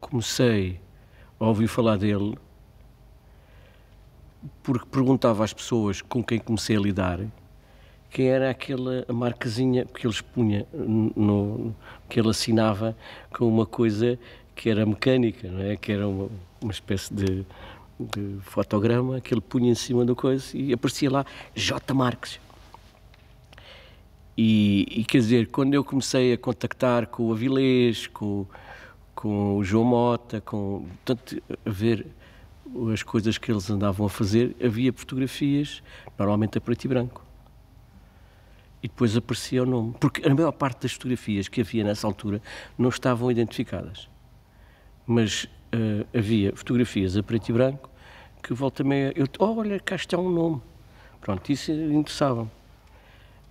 comecei a ouvir falar dele porque perguntava às pessoas com quem comecei a lidar quem era aquela marcazinha que ele punha, que ele assinava com uma coisa que era mecânica, não é? Que era uma espécie de fotograma que ele punha em cima da coisa e aparecia lá J. Marques. E quer dizer, quando eu comecei a contactar com o Avilés, com o João Mota, portanto, a ver as coisas que eles andavam a fazer, havia fotografias, normalmente a preto e branco. E depois aparecia o nome, porque a maior parte das fotografias que havia nessa altura não estavam identificadas. Mas havia fotografias a preto e branco que volta meia, olha, cá está um nome. Pronto, isso interessava-me.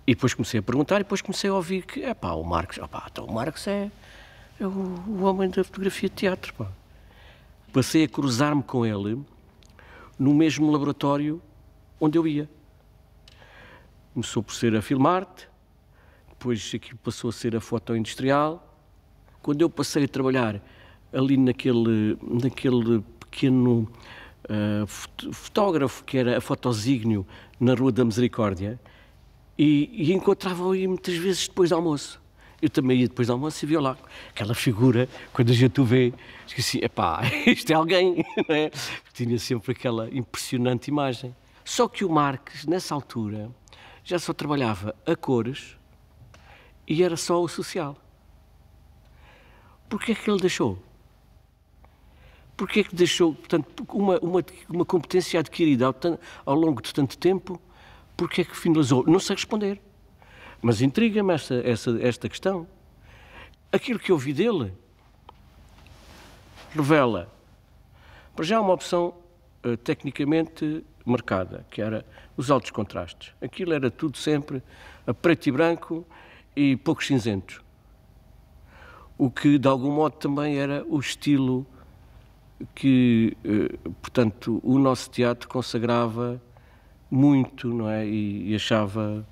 E depois comecei a perguntar e depois comecei a ouvir que, o Marques, então o Marques é o homem da fotografia de teatro, pá. Passei a cruzar-me com ele no mesmo laboratório onde eu ia. Começou por ser a Filmarte, depois aquilo passou a ser a foto industrial. Quando eu passei a trabalhar ali naquele pequeno fotógrafo que era a Fotosígnio na Rua da Misericórdia, e encontrava-o aí muitas vezes depois do almoço. Eu também ia depois do almoço e via lá aquela figura, quando a gente o vê, esqueci, isto é alguém, não é? Tinha sempre aquela impressionante imagem. Só que o Marques, nessa altura, já só trabalhava a cores e era só o social. Porquê é que ele deixou? Porquê é que deixou, portanto, uma competência adquirida ao longo de tanto tempo, porquê é que finalizou? Não sei responder, mas intriga-me esta questão. Aquilo que eu vi dele revela, para já, uma opção tecnicamente marcada, que era os altos contrastes. Aquilo era tudo sempre a preto e branco e poucos cinzentos. O que, de algum modo, também era o estilo que, portanto, o nosso teatro consagrava muito, não é? E achava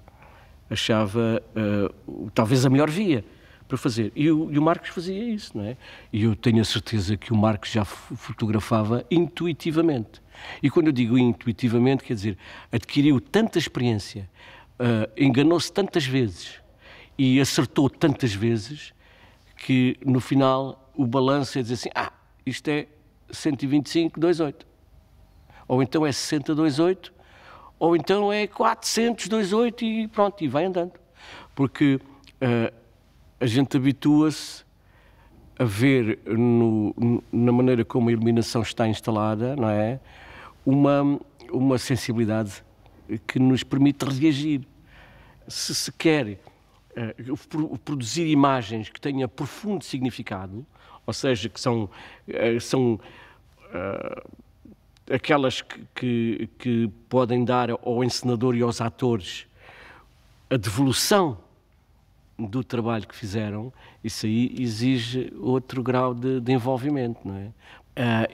talvez a melhor via para fazer. E o Marques fazia isso, não é? E eu tenho a certeza que o Marques já fotografava intuitivamente. E quando eu digo intuitivamente, quer dizer, adquiriu tanta experiência, enganou-se tantas vezes e acertou tantas vezes que, no final, o balanço é dizer assim, isto é 125/28. Ou então é 60/28, ou então é 400/28 e pronto, e vai andando. Porque a gente habitua-se a ver na maneira como a iluminação está instalada, não é? Uma sensibilidade que nos permite reagir. Se se quer produzir imagens que tenham profundo significado, ou seja, que são aquelas que podem dar ao encenador e aos atores a devolução do trabalho que fizeram, isso aí exige outro grau de envolvimento, não é?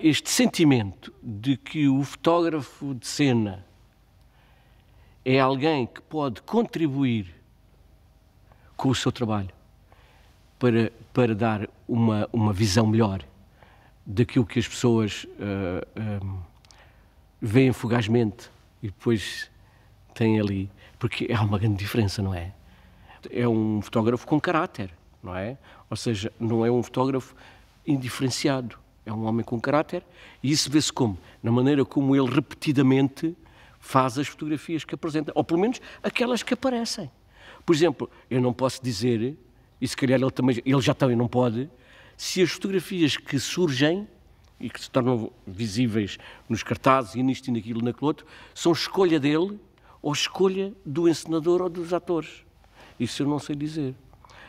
Este sentimento de que o fotógrafo de cena é alguém que pode contribuir com o seu trabalho para dar uma visão melhor daquilo que as pessoas veem fugazmente e depois têm ali, porque há uma grande diferença, não é? É um fotógrafo com caráter, não é? Ou seja, não é um fotógrafo indiferenciado, é um homem com caráter, e isso vê-se como? Na maneira como ele repetidamente faz as fotografias que apresenta, ou pelo menos aquelas que aparecem. Por exemplo, eu não posso dizer, e se calhar ele já também não pode, se as fotografias que surgem e que se tornam visíveis nos cartazes e nisto e naquilo e naquele outro, são escolha dele ou escolha do encenador ou dos atores. Isso eu não sei dizer.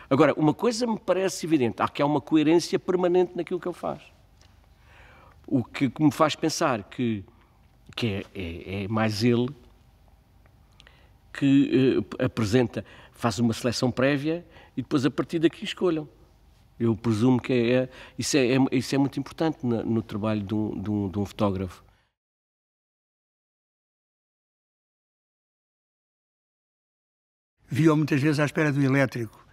Agora, uma coisa me parece evidente, que há uma coerência permanente naquilo que ele faz. O que me faz pensar que é mais ele que faz uma seleção prévia e depois a partir daqui escolham. Eu presumo que isso é muito importante no trabalho de um fotógrafo. Vi-o muitas vezes à espera do elétrico,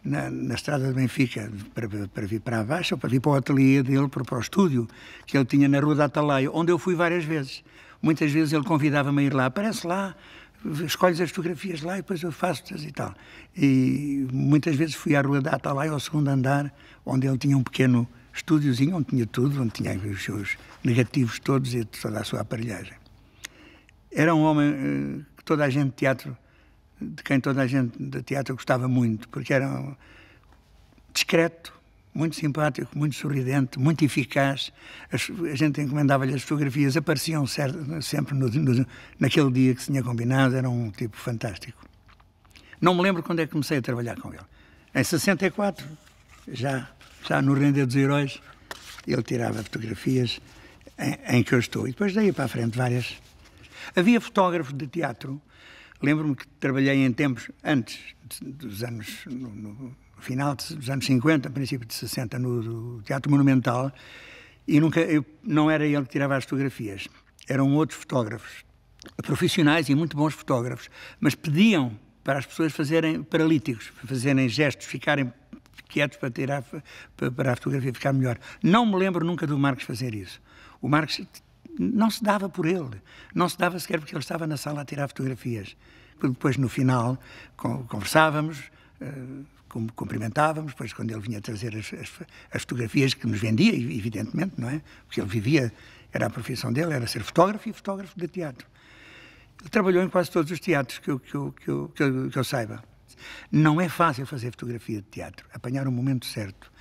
na estrada de Benfica para vir para a Baixa, ou para vir para o ateliê dele, para o estúdio que ele tinha na Rua da Atalaia, onde eu fui várias vezes. Muitas vezes ele convidava-me a ir lá, aparece lá, escolhes as fotografias lá e depois eu faço-as e tal. E muitas vezes fui à Rua da Atalaia, ao segundo andar, onde ele tinha um pequeno estúdiozinho, onde tinha tudo, onde tinha os seus negativos todos e toda a sua aparelhagem. Era um homem que toda a gente de teatro, de quem toda a gente de teatro gostava muito, porque era discreto, muito simpático, muito sorridente, muito eficaz. A gente encomendava-lhe as fotografias, apareciam sempre naquele dia que se tinha combinado, era um tipo fantástico. Não me lembro quando é que comecei a trabalhar com ele. Em 64, já no Render dos Heróis, ele tirava fotografias em que eu estou. E depois daí para a frente várias. Havia fotógrafos de teatro. Lembro-me que trabalhei em tempos antes dos anos, no final dos anos 50, princípio de 60, no Teatro Monumental, e não era ele que tirava as fotografias. Eram outros fotógrafos, profissionais e muito bons fotógrafos, mas pediam para as pessoas fazerem paralíticos, fazerem gestos, ficarem quietos para a fotografia ficar melhor. Não me lembro nunca do Marcos fazer isso. O Marcos não se dava por ele, não se dava sequer porque ele estava na sala a tirar fotografias. Depois, no final, conversávamos, cumprimentávamos, depois quando ele vinha trazer as fotografias que nos vendia, evidentemente, não é? Porque ele vivia, era a profissão dele, era ser fotógrafo e fotógrafo de teatro. Ele trabalhou em quase todos os teatros que eu saiba. Não é fácil fazer fotografia de teatro, apanhar o momento certo.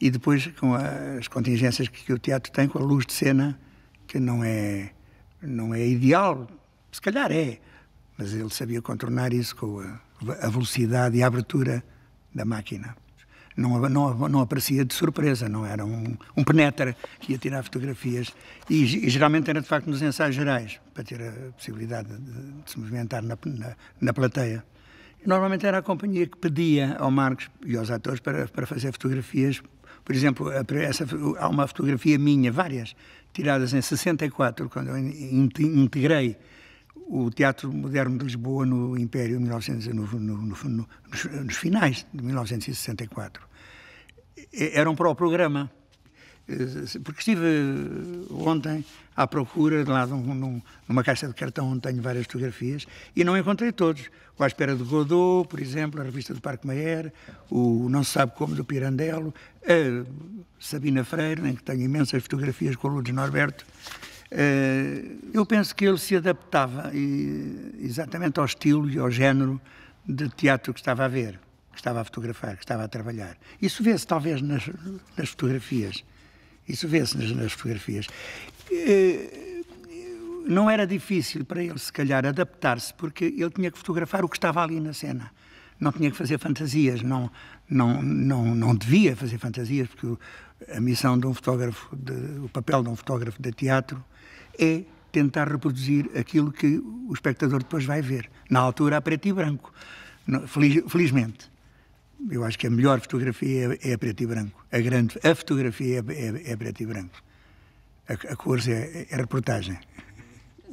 E depois, com as contingências que o teatro tem, com a luz de cena, que não é ideal, se calhar é, mas ele sabia contornar isso com a velocidade e a abertura da máquina. Não aparecia de surpresa, não era um penetra que ia tirar fotografias e geralmente era de facto nos ensaios gerais, para ter a possibilidade de se movimentar na plateia. Normalmente era a companhia que pedia ao Marcos e aos atores para fazer fotografias. Por exemplo, há uma fotografia minha, várias, tiradas em 64, quando eu integrei o Teatro Moderno de Lisboa no Império, nos finais de 1964. Eram para o programa, porque estive ontem à procura de lá numa caixa de cartão onde tenho várias fotografias e não encontrei todos. O À Espera de Godot, por exemplo, a revista do Parque Mayer, o Não Se Sabe Como do Pirandello, a Sabina Freire, em que tenho imensas fotografias com o Lourdes Norberto. Eu penso que ele se adaptava exatamente ao estilo e ao género de teatro que estava a ver, que estava a fotografar, que estava a trabalhar. Isso vê-se talvez nas fotografias. Isso vê-se nas fotografias. Não era difícil para ele, se calhar, adaptar-se, porque ele tinha que fotografar o que estava ali na cena. Não tinha que fazer fantasias, não devia fazer fantasias, porque a missão de um fotógrafo, o papel de um fotógrafo de teatro é tentar reproduzir aquilo que o espectador depois vai ver. Na altura, a preto e branco. Felizmente. Eu acho que a melhor fotografia é a preto e branco. A fotografia é preto e branco. A cores é reportagem.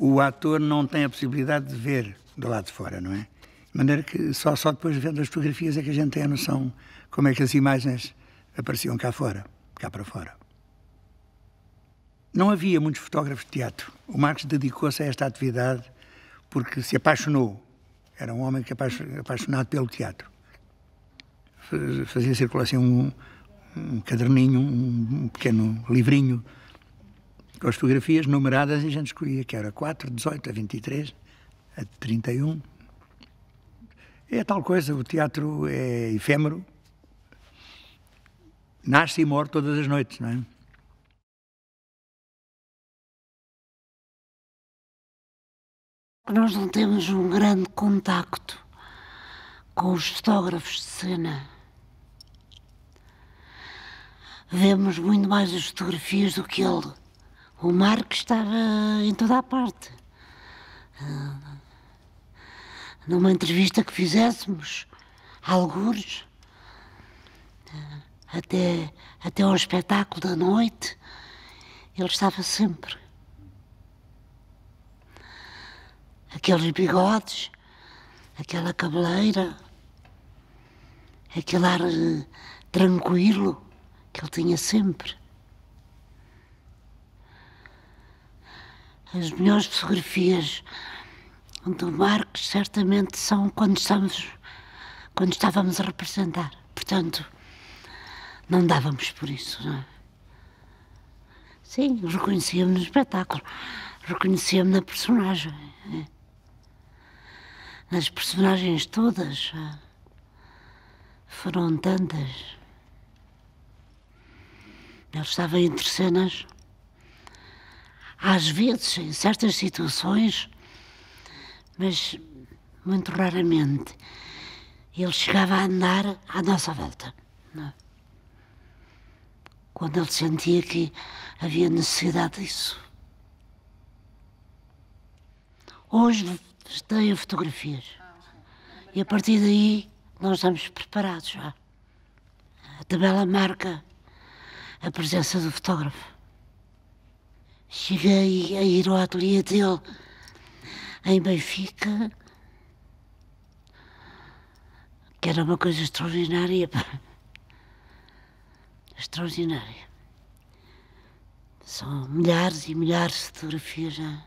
O ator não tem a possibilidade de ver do lado de fora, não é? De maneira que só depois vendo as fotografias é que a gente tem a noção como é que as imagens apareciam cá para fora. Não havia muitos fotógrafos de teatro. O Marcos dedicou-se a esta atividade porque se apaixonou. Era um homem apaixonado pelo teatro. Fazia circular assim um caderninho, um pequeno livrinho com as fotografias numeradas e a gente escolhia que era 4, 18, a 23, a 31. É tal coisa, o teatro é efêmero, nasce e morre todas as noites, não é? Nós não temos um grande contacto com os fotógrafos de cena. Vemos muito mais as fotografias do que ele. O Marcos estava em toda a parte. Numa entrevista que fizéssemos, algures, até ao espetáculo da noite, ele estava sempre. Aqueles bigodes, aquela cabeleira, aquele ar tranquilo que ele tinha sempre. As melhores fotografias do Marcos certamente são quando estávamos a representar. Portanto, não dávamos por isso, não é? Sim, reconhecia-me no espetáculo, reconhecia-me na personagem. Nas personagens todas. Foram tantas. Ele estava entre cenas, às vezes, em certas situações, mas muito raramente. Ele chegava a andar à nossa volta, não é? Quando ele sentia que havia necessidade disso. Hoje tenho fotografias e a partir daí nós estamos preparados já. A tabela marca a presença do fotógrafo. Cheguei a ir ao ateliê dele em Benfica, que era uma coisa extraordinária. Extraordinária. São milhares e milhares de fotografias já.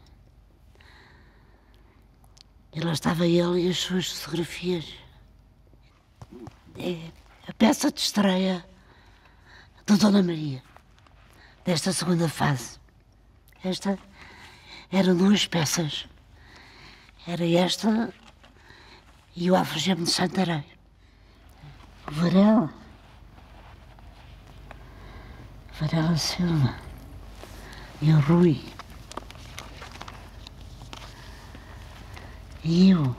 E lá estava ele e as suas fotografias. É a peça de estreia de Dona Maria, desta segunda fase. Esta eram duas peças. Era esta e o Alfrageme de Santarém. O Varela Silva e o Rui e eu.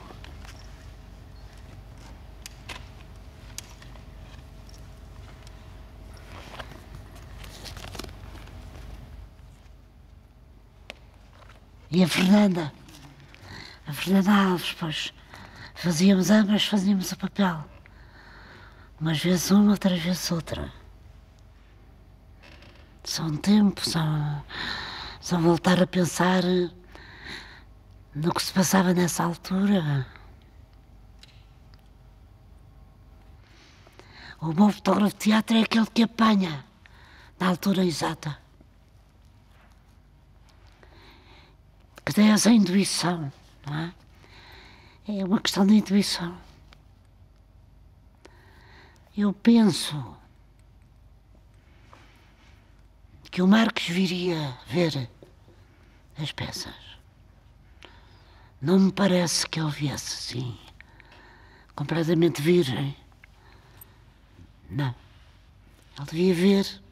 E a Fernanda Alves, pois ambas fazíamos o papel. Umas vezes uma, outras vezes outra. São tempos, são voltar a pensar no que se passava nessa altura. O bom fotógrafo de teatro é aquele que apanha na altura exata. Que tem essa intuição, não é? É uma questão de intuição. Eu penso que o Marcos viria ver as peças. Não me parece que ele viesse assim, completamente virgem. Não. Ele devia ver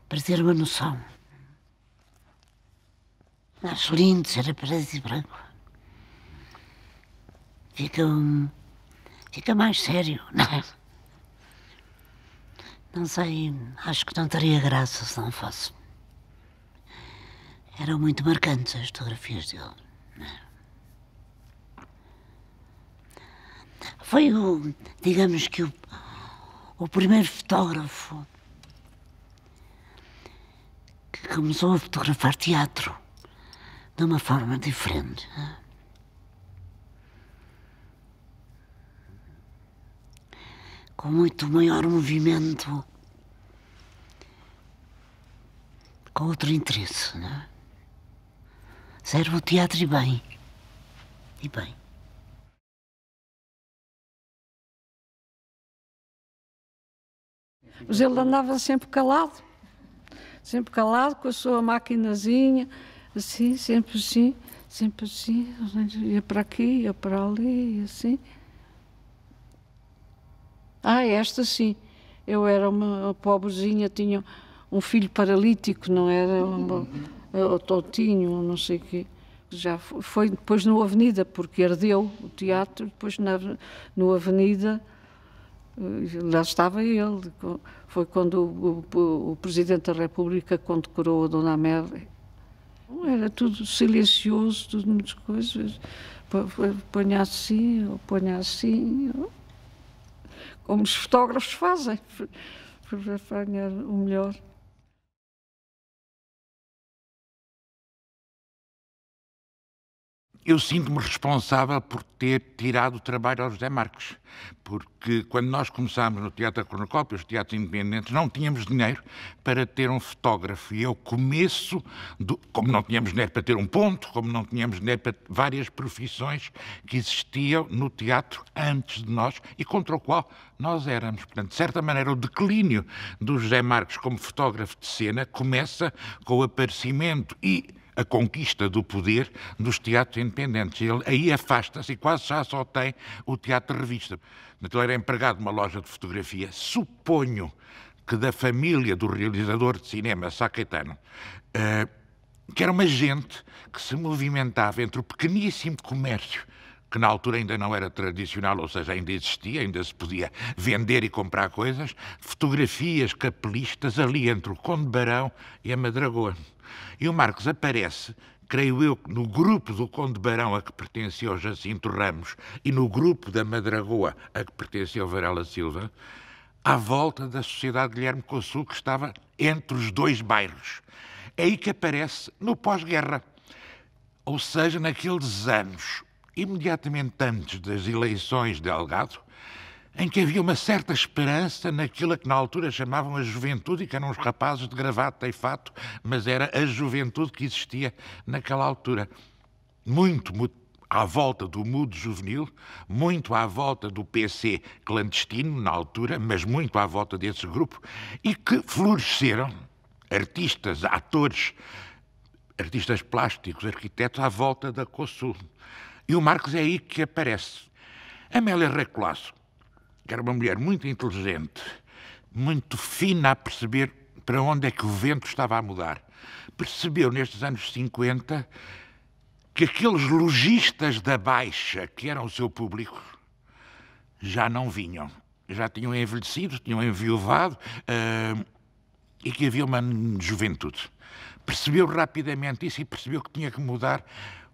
para ter uma noção. Acho lindo ser a preto e branco. Fica mais sério, não é? Não sei, acho que não teria graça se não fosse. Eram muito marcantes as fotografias dele. Foi digamos que o primeiro fotógrafo que começou a fotografar teatro de uma forma diferente. Com muito maior movimento, com outro interesse, não é? Serve o teatro e bem. E bem. Mas ele andava sempre calado com a sua maquinazinha, assim, sempre assim, ia para aqui, ia para ali, assim. Esta sim, eu era uma pobrezinha, tinha um filho paralítico, não era? O Totinho, não sei o quê. Já foi depois no Avenida, porque ardeu o teatro, depois no Avenida, lá estava ele. Foi quando o Presidente da República condecorou a Dona Amélia. Era tudo silencioso, tudo muitas coisas. Ponha assim, ou ponha assim, como os fotógrafos fazem, para apanhar o melhor. Eu sinto-me responsável por ter tirado o trabalho ao José Marques, porque quando nós começámos no Teatro Cornucópia, os teatros independentes, não tínhamos dinheiro para ter um fotógrafo. E eu começo, como não tínhamos dinheiro para ter um ponto, como não tínhamos dinheiro para várias profissões que existiam no teatro antes de nós e contra o qual nós éramos. Portanto, de certa maneira, o declínio do José Marques como fotógrafo de cena começa com o aparecimento e a conquista do poder dos teatros independentes. Ele aí afasta-se e quase já só tem o teatro de revista. Ele era empregado de uma loja de fotografia. Suponho que da família do realizador de cinema, Sá Caetano, que era uma gente que se movimentava entre o pequeníssimo comércio, que na altura ainda não era tradicional, ou seja, ainda existia, ainda se podia vender e comprar coisas, fotografias capelistas ali entre o Conde Barão e a Madragoa. E o Marques aparece, creio eu, no grupo do Conde Barão a que pertencia o Jacinto Ramos e no grupo da Madragoa a que pertencia o Varela Silva, à volta da Sociedade Guilherme Consul, que estava entre os dois bairros. É aí que aparece no pós-guerra, ou seja, naqueles anos imediatamente antes das eleições de Algado, em que havia uma certa esperança naquilo que na altura chamavam a juventude, e que eram os rapazes de gravata e fato, mas era a juventude que existia naquela altura. Muito à volta do mudo juvenil, muito à volta do PC clandestino na altura, mas muito à volta desse grupo, e que floresceram artistas, atores, artistas plásticos, arquitetos à volta da COSUL. E o Marques é aí que aparece. Amélia Rei Colasso, que era uma mulher muito inteligente, muito fina a perceber para onde é que o vento estava a mudar, percebeu nestes anos 50 que aqueles lojistas da Baixa, que eram o seu público, já não vinham. Já tinham envelhecido, tinham enviuvado e que havia uma juventude. Percebeu rapidamente isso e percebeu que tinha que mudar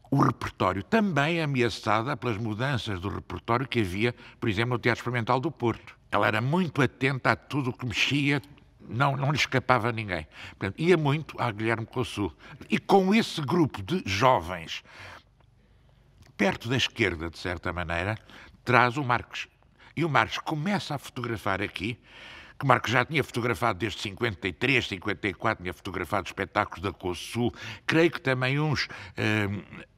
o repertório, também ameaçada pelas mudanças do repertório que havia, por exemplo, no Teatro Experimental do Porto. Ela era muito atenta a tudo o que mexia, não lhe escapava a ninguém. Portanto, ia muito à Guilherme Consul. E com esse grupo de jovens, perto da esquerda, de certa maneira, traz o Marques. E o Marques começa a fotografar aqui, que o Marques já tinha fotografado desde 53, 54, tinha fotografado espetáculos da COSUL, creio que também uns,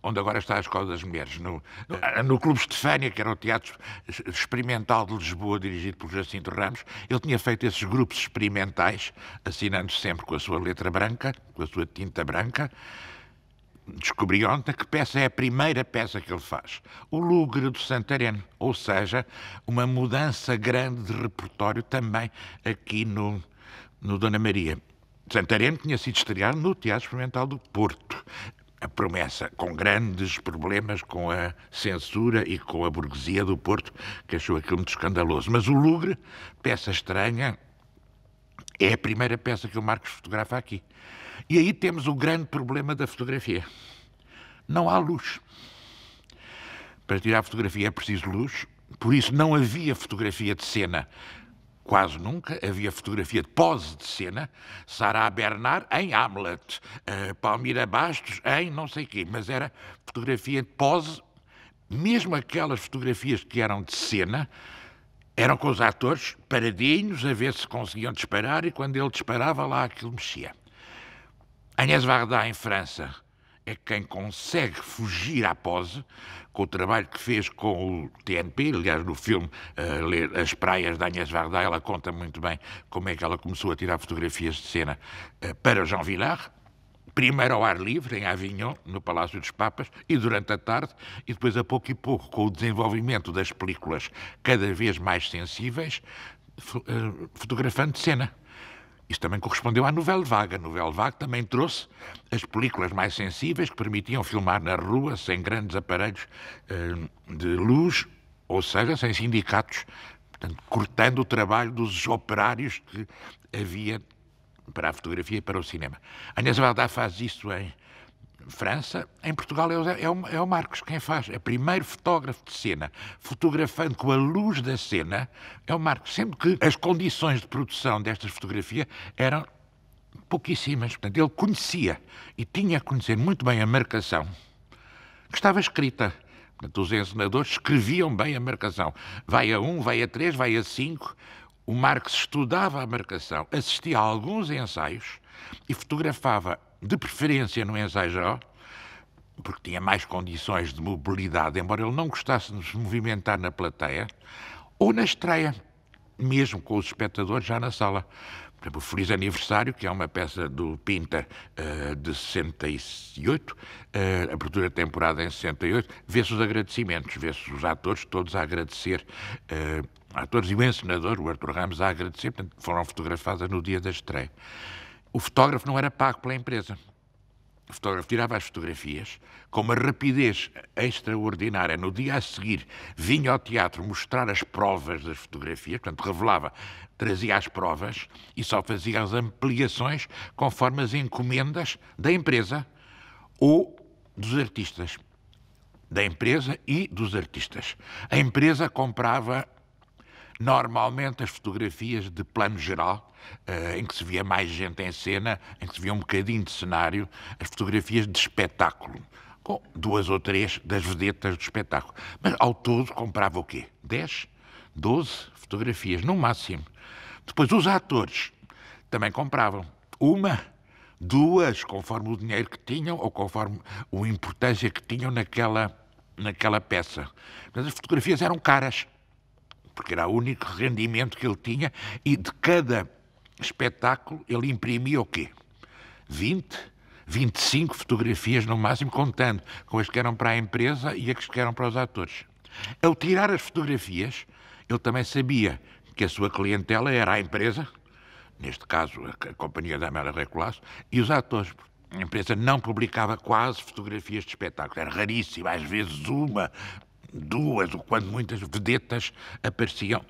onde agora está a Escola das Mulheres, no Clube Estefânia, que era o Teatro Experimental de Lisboa, dirigido por Jacinto Ramos. Ele tinha feito esses grupos experimentais, assinando sempre com a sua letra branca, com a sua tinta branca. Descobri ontem que peça é a primeira peça que ele faz. O Lugre do Santarém, ou seja, uma mudança grande de repertório também aqui no Dona Maria. Santarém tinha sido estreado no Teatro Experimental do Porto. A promessa, com grandes problemas com a censura e com a burguesia do Porto, que achou aquilo muito escandaloso. Mas o Lugre, peça estranha, é a primeira peça que o Marques fotografa aqui. E aí temos o grande problema da fotografia. Não há luz. Para tirar a fotografia é preciso luz, por isso não havia fotografia de cena. Quase nunca havia fotografia de pose de cena. Sarah Bernard em Hamlet, Palmira Bastos em não sei quê, mas era fotografia de pose. Mesmo aquelas fotografias que eram de cena, eram com os atores paradinhos a ver se conseguiam disparar, e quando ele disparava lá aquilo mexia. Agnès Varda, em França, é quem consegue fugir à pose, com o trabalho que fez com o TNP. Aliás, no filme As Praias da Agnès Varda, ela conta muito bem como é que ela começou a tirar fotografias de cena para Jean Vilar, primeiro ao ar livre, em Avignon, no Palácio dos Papas, e durante a tarde, e depois a pouco e pouco, com o desenvolvimento das películas cada vez mais sensíveis, fotografando de cena. Isso também correspondeu à Nouvelle Vague. A Nouvelle Vague também trouxe as películas mais sensíveis, que permitiam filmar na rua, sem grandes aparelhos de luz, ou seja, sem sindicatos, portanto, cortando o trabalho dos operários que havia para a fotografia e para o cinema. Agnès Varda faz isso em França. Em Portugal é o Marques quem faz. É o primeiro fotógrafo de cena, fotografando com a luz da cena, é o Marques. Sendo que as condições de produção destas fotografias eram pouquíssimas. Portanto, ele conhecia e tinha a conhecer muito bem a marcação, que estava escrita. Portanto, os encenadores escreviam bem a marcação. Vai a 1, vai a 3, vai a 5. O Marx estudava a marcação, assistia a alguns ensaios e fotografava, de preferência no ensaio geral, porque tinha mais condições de mobilidade, embora ele não gostasse de se movimentar na plateia, ou na estreia, mesmo com os espectadores já na sala. Por exemplo, o Feliz Aniversário, que é uma peça do Pinter de 68, a abertura da temporada em 68, vê-se os agradecimentos, vê-se os atores todos a agradecer, atores e o encenador, o Arthur Ramos, a agradecer, portanto, foram fotografadas no dia da estreia. O fotógrafo não era pago pela empresa. O fotógrafo tirava as fotografias com uma rapidez extraordinária. No dia a seguir, vinha ao teatro mostrar as provas das fotografias, portanto, revelava, trazia as provas e só fazia as ampliações conforme as encomendas da empresa ou dos artistas. Da empresa e dos artistas. A empresa comprava normalmente as fotografias de plano geral, em que se via mais gente em cena, em que se via um bocadinho de cenário, as fotografias de espetáculo, com 2 ou 3 das vedetas do espetáculo. Mas ao todo comprava o quê? 10, 12 fotografias, no máximo. Depois os atores também compravam 1, 2, conforme o dinheiro que tinham ou conforme a importância que tinham naquela peça. Mas as fotografias eram caras, porque era o único rendimento que ele tinha, e de cada espetáculo ele imprimia o quê? 20, 25 fotografias no máximo, contando com as que eram para a empresa e as que eram para os atores. Ao tirar as fotografias, ele também sabia que a sua clientela era a empresa, neste caso a companhia da Amélia Rei Colasso, e os atores. A empresa não publicava quase fotografias de espetáculo, era raríssimo, às vezes 1, 2, ou quando muitas vedetas apareciam.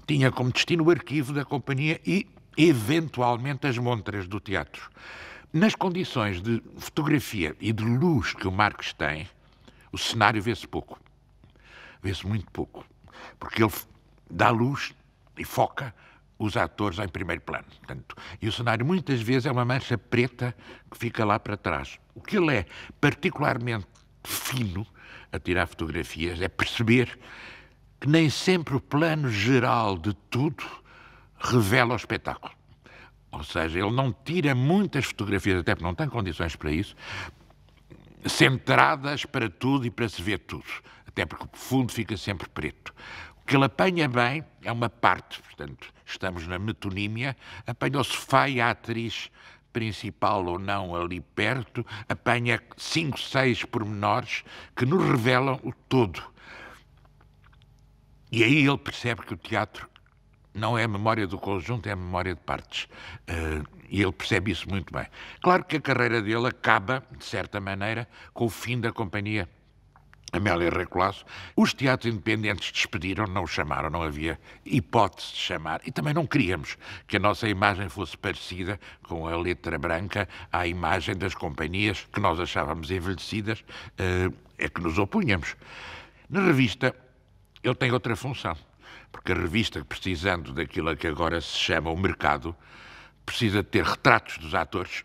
Tinha como destino o arquivo da companhia e, eventualmente, as montras do teatro. Nas condições de fotografia e de luz que o Marx tem, o cenário vê-se pouco. Vê-se muito pouco. Porque ele dá luz e foca os atores em primeiro plano. Portanto, e o cenário muitas vezes é uma mancha preta que fica lá para trás. O que ele é particularmente fino a tirar fotografias é perceber que nem sempre o plano geral de tudo revela o espetáculo. Ou seja, ele não tira muitas fotografias, até porque não tem condições para isso, centradas para tudo e para se ver tudo. Até porque o fundo fica sempre preto. O que ele apanha bem é uma parte, portanto, estamos na metonímia, apanha o sofá e a atriz principal ou não ali perto, apanha 5, 6 pormenores que nos revelam o todo. E aí ele percebe que o teatro não é a memória do conjunto, é a memória de partes. E ele percebe isso muito bem. Claro que a carreira dele acaba, de certa maneira, com o fim da companhia Amélia Rei Colasso. Os teatros independentes despediram, não o chamaram, não havia hipótese de chamar. E também não queríamos que a nossa imagem fosse parecida com a letra branca à imagem das companhias que nós achávamos envelhecidas, é que nos opunhamos. Na revista, ele tem outra função, porque a revista, precisando daquilo a que agora se chama o mercado, precisa ter retratos dos atores.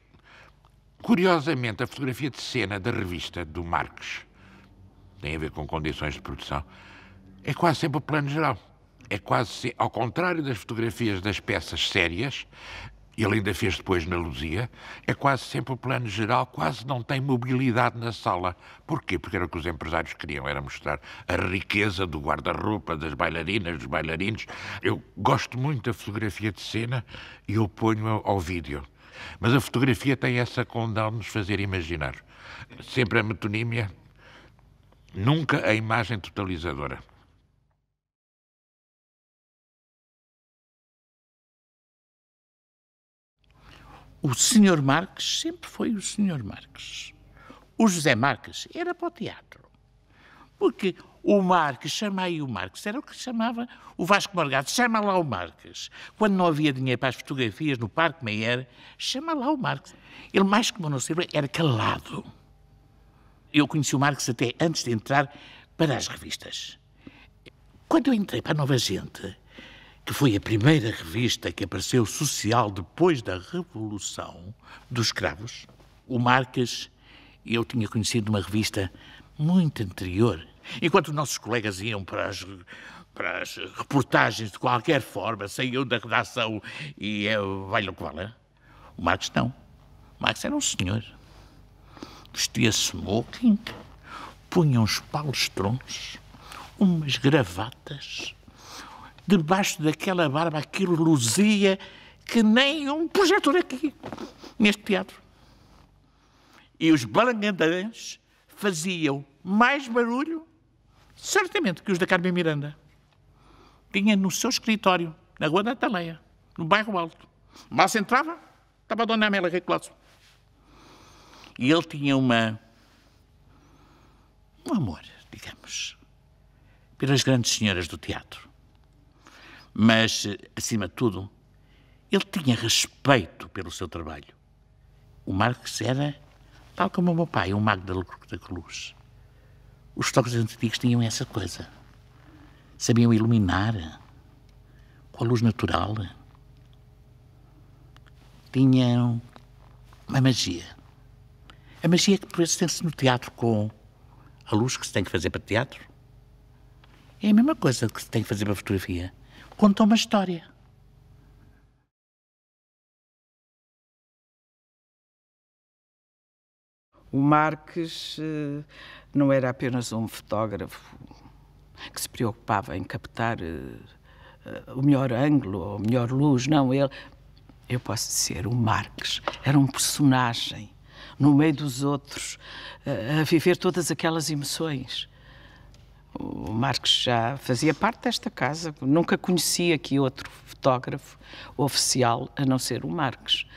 Curiosamente, a fotografia de cena da revista do Marx, tem a ver com condições de produção, é quase sempre o plano geral. É quase, ao contrário das fotografias das peças sérias, ele ainda fez depois na Luzia, é quase sempre o plano geral, quase não tem mobilidade na sala. Porquê? Porque era o que os empresários queriam, era mostrar a riqueza do guarda-roupa, das bailarinas, dos bailarinos. Eu gosto muito da fotografia de cena e oponho ao vídeo. Mas a fotografia tem essa condão de nos fazer imaginar. Sempre a metonímia, nunca a imagem totalizadora. O Sr. Marques sempre foi o Sr. Marques. O José Marques era para o teatro. Porque o Marques, chama aí o Marques, era o que chamava o Vasco Morgado, chama lá o Marques. Quando não havia dinheiro para as fotografias no Parque Meyer, chama lá o Marques. Ele, mais como não sei, era calado. Eu conheci o Marques até antes de entrar para as revistas. Quando eu entrei para a Nova Gente, que foi a primeira revista que apareceu social depois da Revolução dos Escravos, o Marques eu tinha conhecido numa revista muito anterior. Enquanto os nossos colegas iam para as reportagens de qualquer forma, saíam da redação e vai-lhe o que vale. O Marcos não. O Marcos era um senhor. Vestia smoking, punha uns palestrões, umas gravatas. Debaixo daquela barba aquilo luzia que nem um projetor aqui, neste teatro. E os balangandãs faziam mais barulho, certamente, que os da Carmen Miranda. Tinha no seu escritório, na Rua da Ataleia, no bairro Alto. Mal se entrava, estava a Dona Amélia Recloso. E ele tinha um amor, digamos, pelas grandes senhoras do teatro. Mas, acima de tudo, ele tinha respeito pelo seu trabalho. O Marcos era, tal como o meu pai, um mago da cruz. Os fotógrafos antigos tinham essa coisa. Sabiam iluminar com a luz natural. Tinham uma magia. A magia que por vezes tem-se no teatro com a luz que se tem que fazer para teatro. É a mesma coisa que se tem que fazer para fotografia. Conta uma história. O Marques não era apenas um fotógrafo que se preocupava em captar o melhor ângulo ou a melhor luz. Não, eu posso dizer, o Marques era um personagem no meio dos outros, a viver todas aquelas emoções. O Marques já fazia parte desta casa, nunca conhecia aqui outro fotógrafo oficial a não ser o Marques.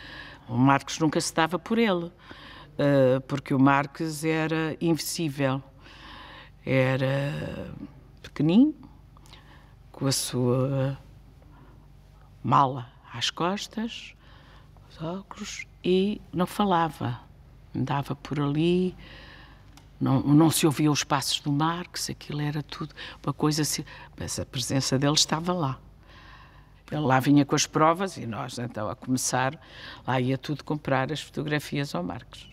O Marques nunca se dava por ele, porque o Marques era invisível, era pequenino, com a sua mala às costas, os óculos, e não falava. Andava por ali, não se ouvia os passos do Marques, aquilo era tudo uma coisa assim, mas a presença dele estava lá. Ele lá vinha com as provas e nós, então, a começar, lá ia tudo comprar as fotografias ao Marques.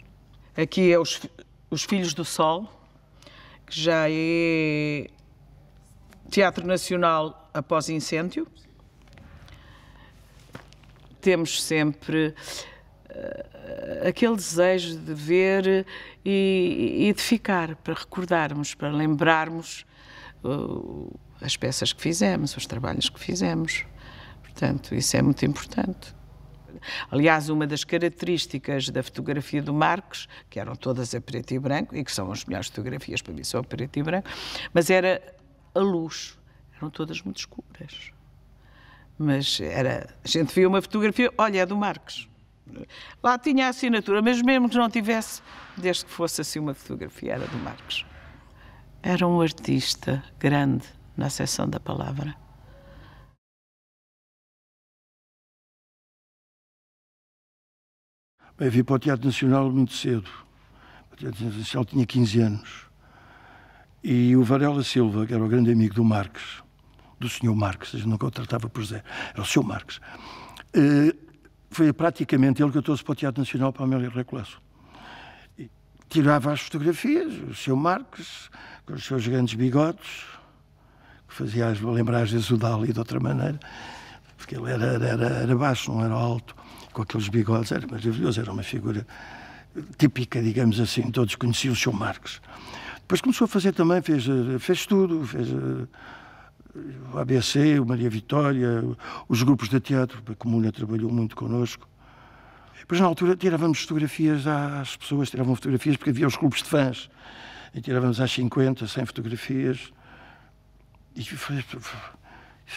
Aqui é os Filhos do Sol, que já é Teatro Nacional após incêndio. Temos sempre aquele desejo de ver e de ficar, para recordarmos, para lembrarmos as peças que fizemos, os trabalhos que fizemos. Portanto, isso é muito importante. Aliás, uma das características da fotografia do Marcos, que eram todas a preto e branco, e que são as melhores fotografias para mim, são a preto e branco, mas era a luz. Eram todas muito escuras. Mas a gente via uma fotografia, olha, é do Marcos. Lá tinha a assinatura, mas mesmo que não tivesse, desde que fosse assim uma fotografia, era do Marcos. Era um artista grande, na acessão da palavra. Bem, vim para o Teatro Nacional muito cedo. O Teatro Nacional tinha 15 anos. E o Varela Silva, que era o grande amigo do Marcos, do Sr. Marcos, a gente nunca o tratava por Zé, era o Sr. Marcos, foi praticamente ele que eu trouxe para o Teatro Nacional, para a Amélia Recolasso. Tirava as fotografias, o Sr. Marcos, com os seus grandes bigodes, que fazia lembrar às vezes o Dali de outra maneira, porque ele era baixo, não era alto, com aqueles bigodes, era maravilhoso, era uma figura típica, digamos assim, todos conheciam o Sr. Marcos. Depois começou a fazer também, fez tudo, fez o ABC, o Maria Vitória, os grupos de teatro, a Comuna trabalhou muito connosco. Depois, na altura, tirávamos fotografias às pessoas, tiravam fotografias porque havia os clubes de fãs. E tirávamos às 50, 100 fotografias. E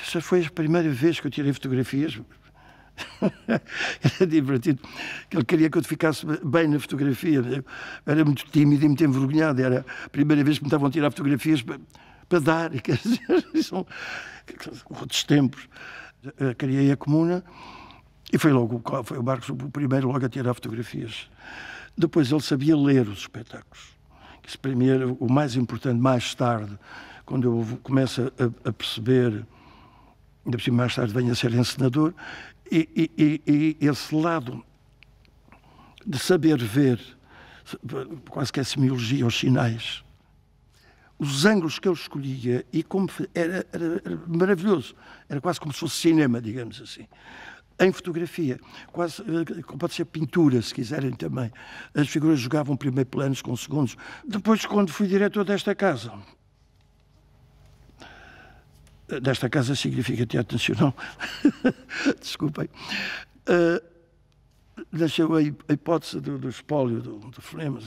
essa foi a primeira vez que eu tirei fotografias. Era divertido. Ele queria que eu ficasse bem na fotografia. Eu era muito tímido e muito envergonhado. Era a primeira vez que me estavam a tirar fotografias para dar. Quer dizer, são outros tempos. Criei a Comuna e foi o Marcos o primeiro logo a tirar fotografias. Depois ele sabia ler os espetáculos. Isso para mim era o mais importante. Mais tarde, quando eu começo a perceber, ainda por cima mais tarde venho a ser encenador, e esse lado de saber ver, quase que é semiologia, os sinais, os ângulos que ele escolhia e como era maravilhoso. Era quase como se fosse cinema, digamos assim. Em fotografia, quase, pode ser pintura, se quiserem também. As figuras jogavam primeiro planos com segundos. Depois, quando fui diretor desta casa significa Teatro Nacional, desculpem, nasceu a hipótese do espólio do Fonemas,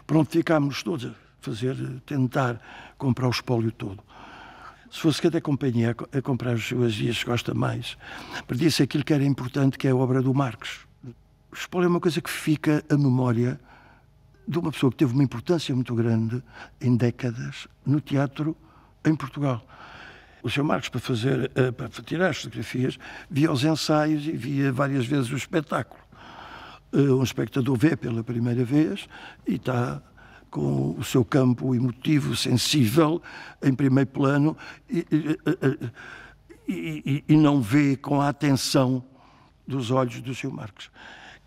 pronto, ficámos todos a tentar comprar o espólio todo. Se fosse cada companhia a comprar as suas dias que gosta mais, perdia-se aquilo que era importante, que é a obra do Marques. O espólio é uma coisa que fica a memória de uma pessoa que teve uma importância muito grande em décadas no teatro em Portugal. O Sr. Marques, para tirar as fotografias, via os ensaios e via várias vezes o espetáculo. Um espectador vê pela primeira vez e está com o seu campo emotivo, sensível, em primeiro plano e não vê com a atenção dos olhos do Sr. Marques.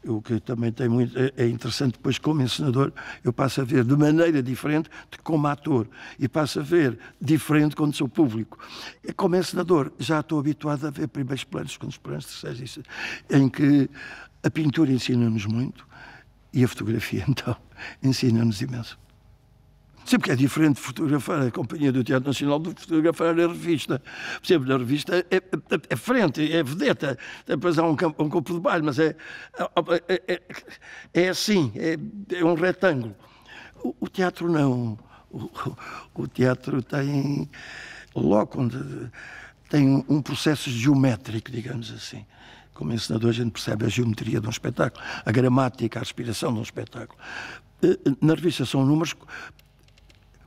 O que também tem muito, é interessante, depois como encenador, eu passo a ver de maneira diferente de como ator e passo a ver diferente quando sou público. E como encenador, já estou habituado a ver primeiros planos, segundos planos, terceiros, em que a pintura ensina-nos muito e a fotografia, então, ensina-nos imenso. Sempre que é diferente fotografar a Companhia do Teatro Nacional do que fotografar a revista. Por exemplo, na revista é frente, é vedeta, depois há um campo de baile, mas é assim, é um retângulo. O teatro não. O teatro tem, logo onde tem um processo geométrico, digamos assim. Como encenador a gente percebe a geometria de um espetáculo, a gramática, a respiração de um espetáculo. Na revista são números,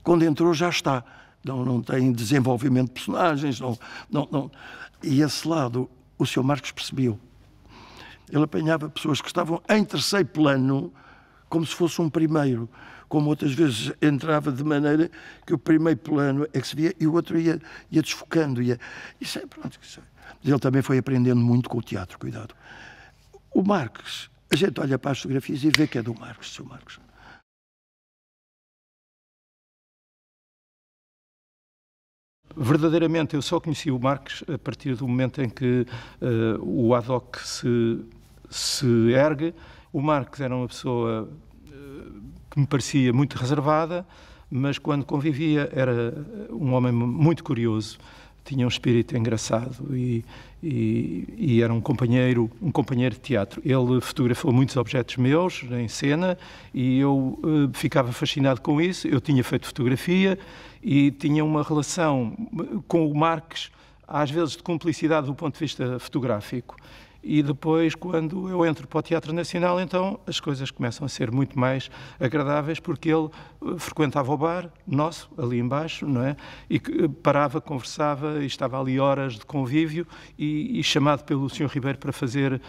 quando entrou já está. Não tem desenvolvimento de personagens, não. E esse lado o Sr. Marques percebeu. Ele apanhava pessoas que estavam em terceiro plano, como se fosse um primeiro, como outras vezes entrava de maneira que o primeiro plano é que se via e o outro ia desfocando. Isso é pronto. Ele também foi aprendendo muito com o teatro, cuidado. O Marques, a gente olha para as fotografias e vê que é do Marques, do Sr. Marques. Verdadeiramente, eu só conheci o Marques a partir do momento em que o ad hoc se ergue. O Marques era uma pessoa que me parecia muito reservada, mas quando convivia era um homem muito curioso. Tinha um espírito engraçado e era um companheiro de teatro. Ele fotografou muitos objetos meus em cena e eu ficava fascinado com isso. Eu tinha feito fotografia e tinha uma relação com o Marques, às vezes de cumplicidade do ponto de vista fotográfico. E depois, quando eu entro para o Teatro Nacional, então as coisas começam a ser muito mais agradáveis, porque ele frequentava o bar nosso, ali embaixo, não é? E parava, conversava, e estava ali horas de convívio, e chamado pelo Sr. Ribeiro para fazer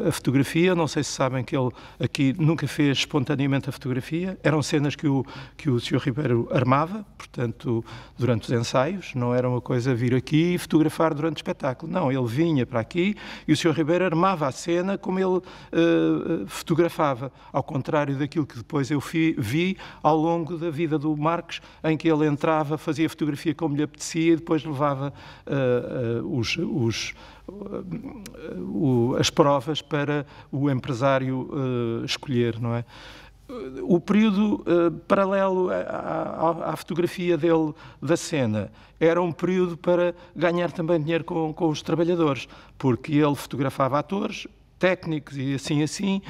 a fotografia. Não sei se sabem que ele aqui nunca fez espontaneamente a fotografia. Eram cenas que o Sr. Ribeiro armava, portanto, durante os ensaios. Não era uma coisa vir aqui e fotografar durante o espetáculo. Não, ele vinha para aqui e o Sr. Ribeiro armava a cena como ele fotografava, ao contrário daquilo que depois eu vi ao longo da vida do Marques, em que ele entrava, fazia fotografia como lhe apetecia e depois levava as provas para o empresário escolher, não é? O período paralelo à fotografia dele da cena era um período para ganhar também dinheiro com os trabalhadores, porque ele fotografava atores, técnicos e assim,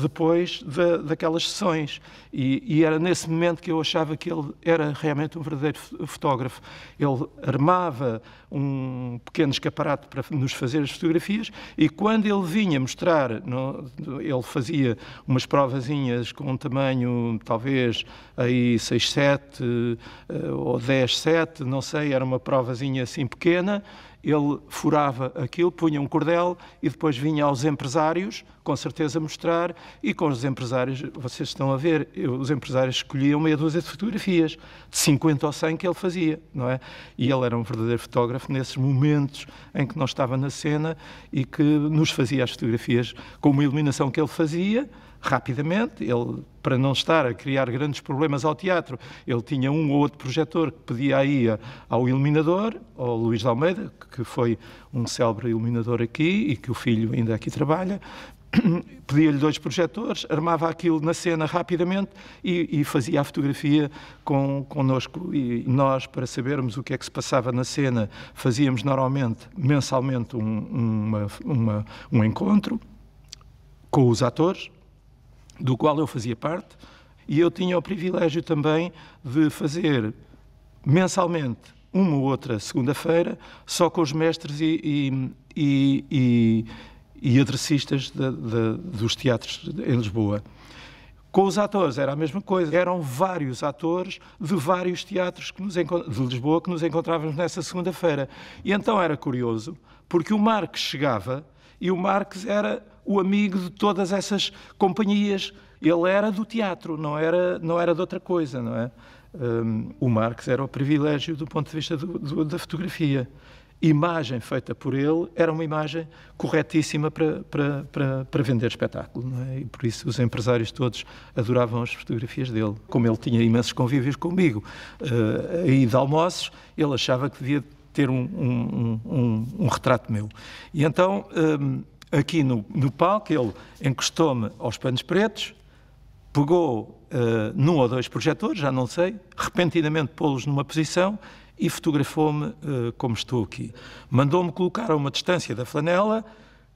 depois daquelas sessões. E era nesse momento que eu achava que ele era realmente um verdadeiro fotógrafo. Ele armava um pequeno escaparate para nos fazer as fotografias e quando ele vinha mostrar, ele fazia umas provazinhas com um tamanho talvez aí 6/7 ou 10/7, não sei, era uma provazinha assim pequena. Ele furava aquilo, punha um cordel e depois vinha aos empresários, com certeza mostrar, e com os empresários, vocês estão a ver, os empresários escolhiam meia dúzia de fotografias, de 50 ou 100 que ele fazia, não é? E ele era um verdadeiro fotógrafo nesses momentos em que não estava na cena e que nos fazia as fotografias com uma iluminação que ele fazia, rapidamente. Ele, para não estar a criar grandes problemas ao teatro, ele tinha um ou outro projetor que pedia aí ao iluminador, ao Luís de Almeida, que foi um célebre iluminador aqui e que o filho ainda aqui trabalha. Pedia-lhe 2 projetores, armava aquilo na cena rapidamente e fazia a fotografia connosco. E nós, para sabermos o que é que se passava na cena, fazíamos normalmente, mensalmente, um encontro com os atores, do qual eu fazia parte, e eu tinha o privilégio também de fazer mensalmente uma ou outra segunda-feira só com os mestres e aderecistas dos teatros em Lisboa. Com os atores era a mesma coisa. Eram vários atores de vários teatros de Lisboa que nos encontrávamos nessa segunda-feira. E então era curioso, porque o Marques chegava e o Marques era o amigo de todas essas companhias. Ele era do teatro, não era de outra coisa, não é? O Marques era o privilégio do ponto de vista da fotografia. Imagem feita por ele era uma imagem corretíssima para vender espetáculo, não é? E por isso os empresários todos adoravam as fotografias dele. Como ele tinha imensos convívios comigo, aí de almoços, ele achava que devia ter um retrato meu. E então, aqui no palco, ele encostou-me aos panos pretos, pegou num ou 2 projetores, já não sei, repentinamente pô-los numa posição e fotografou-me como estou aqui. Mandou-me colocar a uma distância da flanela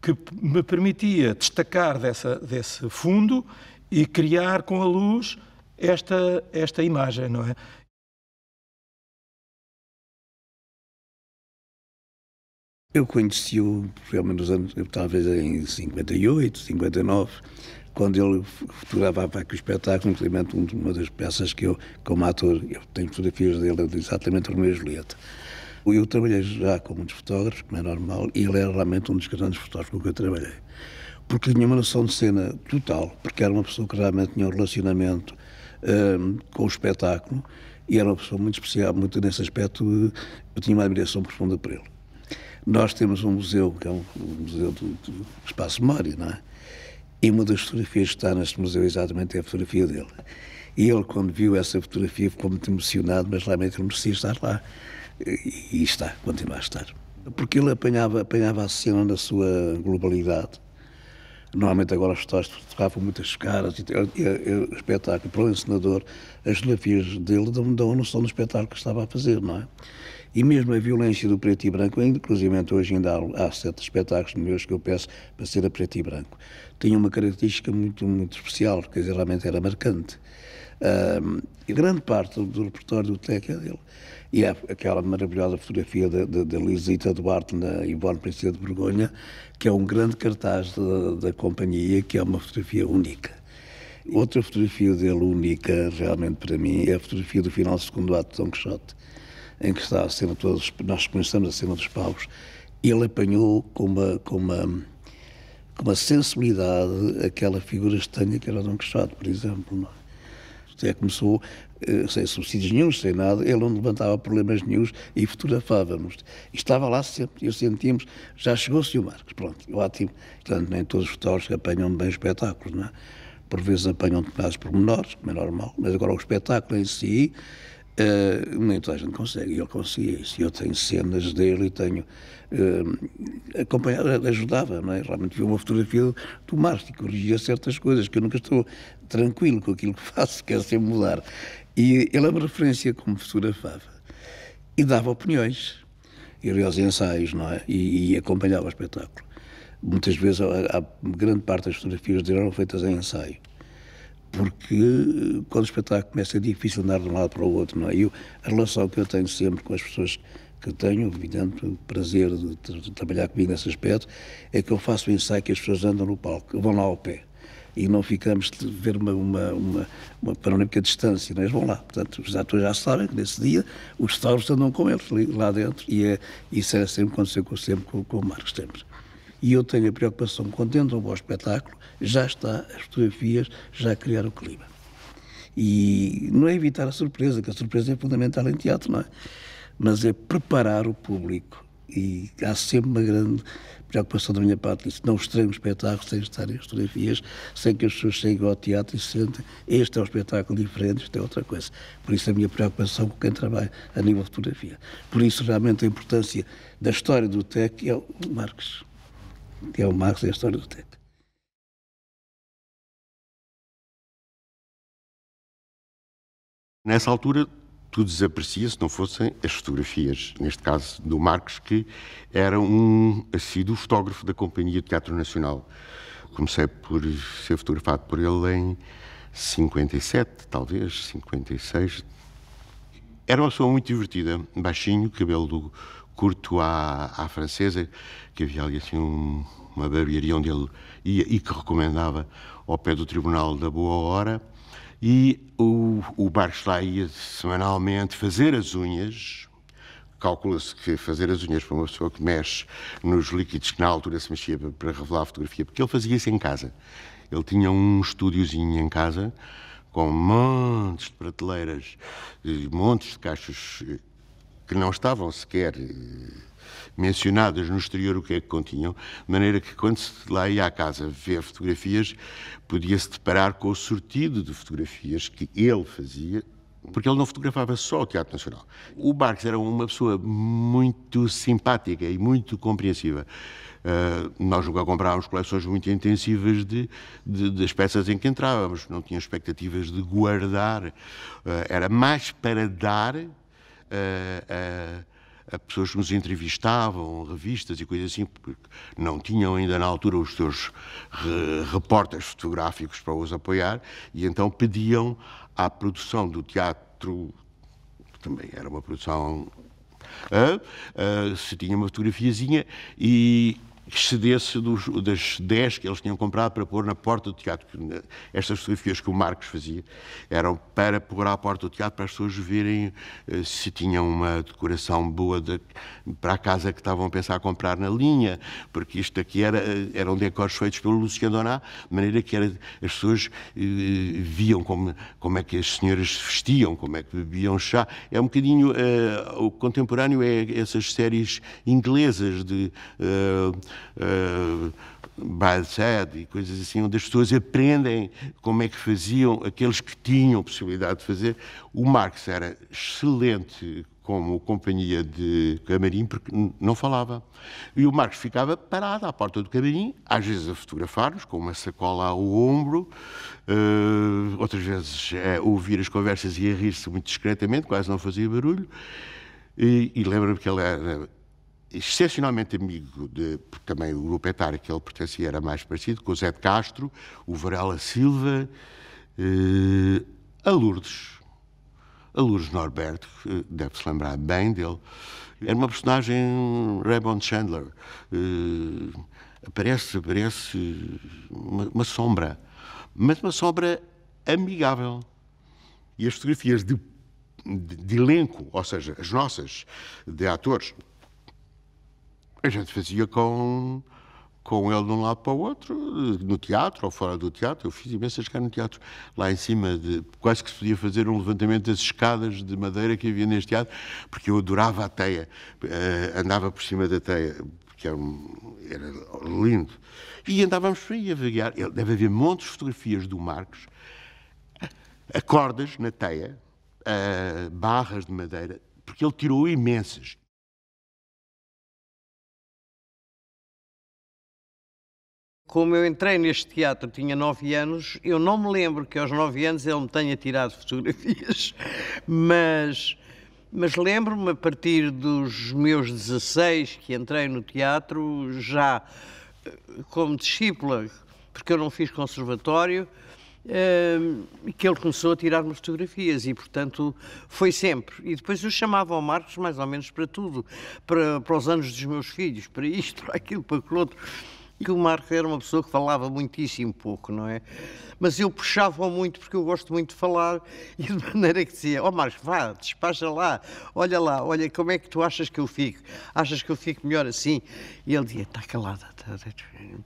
que me permitia destacar desse fundo e criar com a luz esta imagem, não é? Eu conheci-o, realmente nos anos, talvez em 58, 59, quando ele fotografava aqui o espetáculo, inclusive uma das peças que eu, como ator, eu tenho fotografias dele, exatamente Romeu e Julieta. Eu trabalhei já com muitos fotógrafos, como é normal, e ele era realmente um dos grandes fotógrafos com que eu trabalhei. Porque tinha uma noção de cena total, porque era uma pessoa que realmente tinha um relacionamento com o espetáculo, e era uma pessoa muito especial, muito nesse aspecto, eu tinha uma admiração profunda por ele. Nós temos um museu, que é um museu do Espaço Memória, não é? E uma das fotografias que está neste museu exatamente é a fotografia dele. E ele, quando viu essa fotografia, ficou muito emocionado, mas realmente ele merecia estar lá. E está, continua a estar. Porque ele apanhava a cena na sua globalidade. Normalmente agora os fotógrafos fotografam muitas caras e o espetáculo, para o encenador, as fotografias dele dão a noção do espetáculo que estava a fazer, não é? E mesmo a violência do preto e branco, inclusive hoje ainda há certos espetáculos meus que eu peço para ser a preto e branco, tinha uma característica muito, muito especial, quer dizer, realmente era marcante. E grande parte do repertório do Teca é dele. E há aquela maravilhosa fotografia da Lisita Duarte na Ivone Princesa de Borgonha, que é um grande cartaz da companhia, que é uma fotografia única. Outra fotografia dele única, realmente para mim, é a fotografia do final do segundo ato de Dom Quixote, em que está a cena toda, nós conhecemos a cena dos pavos. Ele apanhou com uma sensibilidade aquela figura estranha que era Dom Quixote, por exemplo. Não é? Até começou, sem subsídios nenhuns, sem nada, ele não levantava problemas nenhuns e fotografávamos. E estava lá sempre, e sentíamos, já chegou-se o Marques, pronto, ótimo. Portanto, nem todos os fotógrafos apanham bem espetáculos, não é? Por vezes apanham determinados pormenores, como é normal, mas agora o espetáculo em si, nem toda a gente consegue, e ele conseguia isso. Eu tenho cenas dele e tenho acompanhado, ajudava, não é? Realmente vi uma fotografia do Marques e corrigia certas coisas, que eu nunca estou tranquilo com aquilo que faço, quero sempre mudar. E ele é uma referência como fotografava. E dava opiniões, ia aos ensaios, não é? E acompanhava o espetáculo. Muitas vezes, a grande parte das fotografias dele eram feitas em ensaio. Porque quando o espetáculo começa é difícil andar de um lado para o outro, não é? E a relação que eu tenho sempre com as pessoas que tenho, evidente, o prazer de trabalhar comigo nesse aspecto, é que eu faço o ensaio que as pessoas andam no palco, vão lá ao pé. E não ficamos de ver uma panorâmica distância, não é? Eles vão lá. Portanto, os atores já sabem que nesse dia os fotógrafos andam com eles lá dentro e isso era sempre, aconteceu sempre com o Marques Tempos. E eu tenho a preocupação, quando entra um bom espetáculo, já está, as fotografias já criaram o clima. E não é evitar a surpresa, que a surpresa é fundamental em teatro, não é? Mas é preparar o público E há sempre uma grande preocupação da minha parte nisso. Não estreio um espetáculo sem estarem as fotografias, sem que as pessoas cheguem ao teatro e se sentem, este é um espetáculo diferente, isto é outra coisa. Por isso a minha preocupação com quem trabalha a nível de fotografia. Por isso realmente a importância da história do TEC é o Marques. É o Marques e a história do TEC. Nessa altura, tudo desaparecia se não fossem as fotografias, neste caso do Marques, que era um assíduo fotógrafo da Companhia de Teatro Nacional. Comecei por ser fotografado por ele em 57, talvez, 56. Era uma pessoa muito divertida, baixinho, cabelo curto à francesa, que havia ali assim uma barbearia onde ele ia e que recomendava ao pé do Tribunal da Boa Hora. E o Marques lá ia semanalmente fazer as unhas. Calcula-se que fazer as unhas para uma pessoa que mexe nos líquidos que na altura se mexia para revelar a fotografia, porque ele fazia isso em casa. Ele tinha um estúdiozinho em casa com montes de prateleiras, montes de caixas que não estavam sequer mencionadas no exterior o que é que continham, de maneira que quando se lá ia à casa ver fotografias, podia-se deparar com o sortido de fotografias que ele fazia, porque ele não fotografava só o Teatro Nacional. O Marques era uma pessoa muito simpática e muito compreensiva. Nós nunca comprávamos coleções muito intensivas das peças em que entrávamos, não tinha expectativas de guardar, era mais para dar a pessoas que nos entrevistavam, revistas e coisas assim, porque não tinham ainda na altura os seus repórteres fotográficos para os apoiar, e então pediam à produção do teatro, que também era uma produção, se tinha uma fotografiazinha e excedesse das 10 que eles tinham comprado para pôr na porta do teatro. Estas fotografias que o Marques fazia eram para pôr à porta do teatro, para as pessoas verem se tinham uma decoração boa para a casa que estavam a pensar comprar na linha, porque isto aqui eram decors feitos pelo Lucien Donat, de maneira que as pessoas viam como é que as senhoras se vestiam, como é que bebiam chá. É um bocadinho o contemporâneo, é essas séries inglesas de Balsad e coisas assim, onde as pessoas aprendem como é que faziam aqueles que tinham possibilidade de fazer. O Marques era excelente como companhia de camarim, porque não falava. E o Marques ficava parado à porta do camarim, às vezes a fotografar-nos, com uma sacola ao ombro, outras vezes a ouvir as conversas e a rir-se muito discretamente, quase não fazia barulho. E lembro-me que ele era excepcionalmente amigo porque também o grupo etário que ele pertencia era mais parecido, com o Zé de Castro, o Varela Silva, a Lourdes Norberto, deve-se lembrar bem dele. Era uma personagem, Raymond Chandler, aparece uma sombra, mas uma sombra amigável. E as fotografias de elenco, ou seja, as nossas, de atores, a gente fazia com ele de um lado para o outro, no teatro ou fora do teatro. Eu fiz imensas cá no teatro, lá em cima, quase que se podia fazer um levantamento das escadas de madeira que havia neste teatro, porque eu adorava a teia, andava por cima da teia, porque era lindo. E andávamos por aí a vaguear. Deve haver montes de fotografias do Marques, a cordas na teia, barras de madeira, porque ele tirou imensas. Como eu entrei neste teatro, tinha 9 anos, eu não me lembro que aos 9 anos ele me tenha tirado fotografias, mas lembro-me, a partir dos meus 16, que entrei no teatro, já como discípula, porque eu não fiz conservatório, que ele começou a tirar-me fotografias e, portanto, foi sempre. E depois eu chamava ao Marques mais ou menos para tudo, para os anos dos meus filhos, para isto, para aquilo, para aquilo outro. Que o Marques era uma pessoa que falava muitíssimo pouco, não é? Mas eu puxava-o muito porque eu gosto muito de falar e de maneira que dizia, Marques, vá, despacha lá, olha como é que tu achas que eu fico? Achas que eu fico melhor assim? E ele dizia, está calada,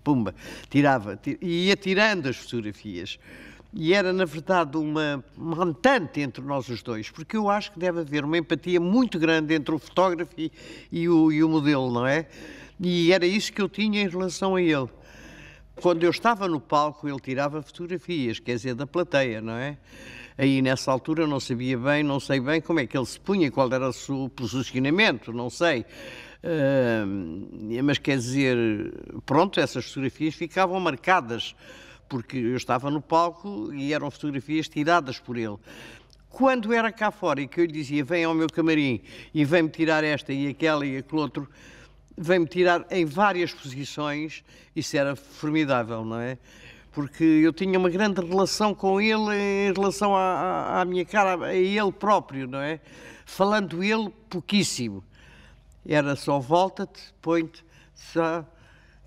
pumba, tirava, e ia tirando as fotografias. E era, na verdade, uma montante entre nós os dois, porque eu acho que deve haver uma empatia muito grande entre o fotógrafo e o modelo, não é? E era isso que eu tinha em relação a ele. Quando eu estava no palco, ele tirava fotografias, quer dizer, da plateia, não é? Aí, nessa altura, eu não sabia bem, não sei bem como é que ele se punha, qual era o seu posicionamento, não sei. Mas, quer dizer, pronto, essas fotografias ficavam marcadas, porque eu estava no palco e eram fotografias tiradas por ele. Quando era cá fora e que eu lhe dizia, vem ao meu camarim e vem-me tirar esta e aquela e aquele outro, vem-me tirar em várias posições, isso era formidável, não é? Porque eu tinha uma grande relação com ele em relação à minha cara, a ele próprio, não é? Falando ele pouquíssimo. Era só volta-te, põe-te, só...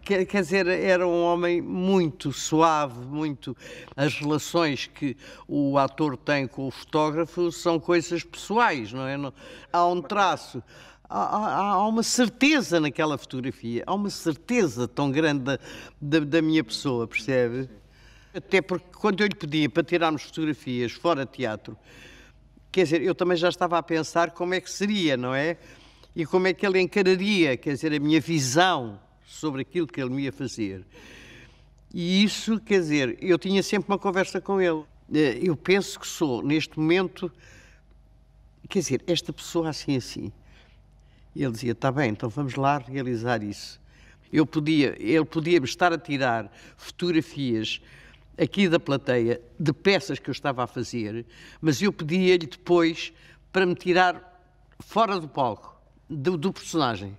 Quer dizer, era um homem muito suave, muito... As relações que o ator tem com o fotógrafo são coisas pessoais, não é? Há um traço, há uma certeza naquela fotografia, há uma certeza tão grande da minha pessoa, percebe? Até porque quando eu lhe pedia para tirarmos fotografias fora de teatro, quer dizer, eu também já estava a pensar como é que seria, não é? E como é que ele encararia, quer dizer, a minha visão sobre aquilo que ele me ia fazer. E isso, quer dizer, eu tinha sempre uma conversa com ele. Eu penso que sou, neste momento, quer dizer, esta pessoa assim. E ele dizia, está bem, então vamos lá realizar isso. Ele podia-me estar a tirar fotografias aqui da plateia de peças que eu estava a fazer, mas eu pedia-lhe depois para me tirar fora do palco, do personagem.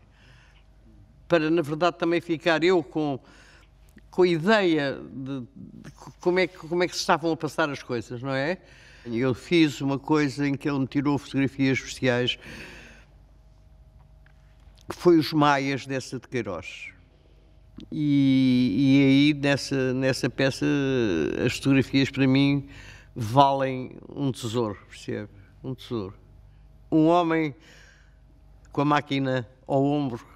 Para, na verdade, também ficar eu com a ideia de como é que se estavam a passar as coisas, não é? Eu fiz uma coisa em que ele me tirou fotografias especiais, que foi os Maias dessa de Queiroz. E aí, nessa peça, as fotografias para mim valem um tesouro, percebe? Um tesouro. Um homem com a máquina ao ombro,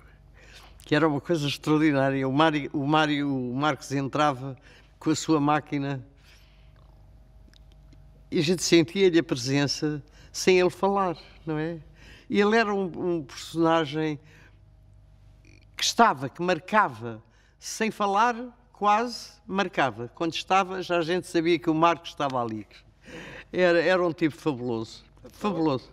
que era uma coisa extraordinária. O Marcos entrava com a sua máquina e a gente sentia-lhe a presença sem ele falar, não é? E ele era um personagem que marcava, sem falar, quase marcava. Quando estava, já a gente sabia que o Marcos estava ali. Era um tipo fabuloso, fabuloso.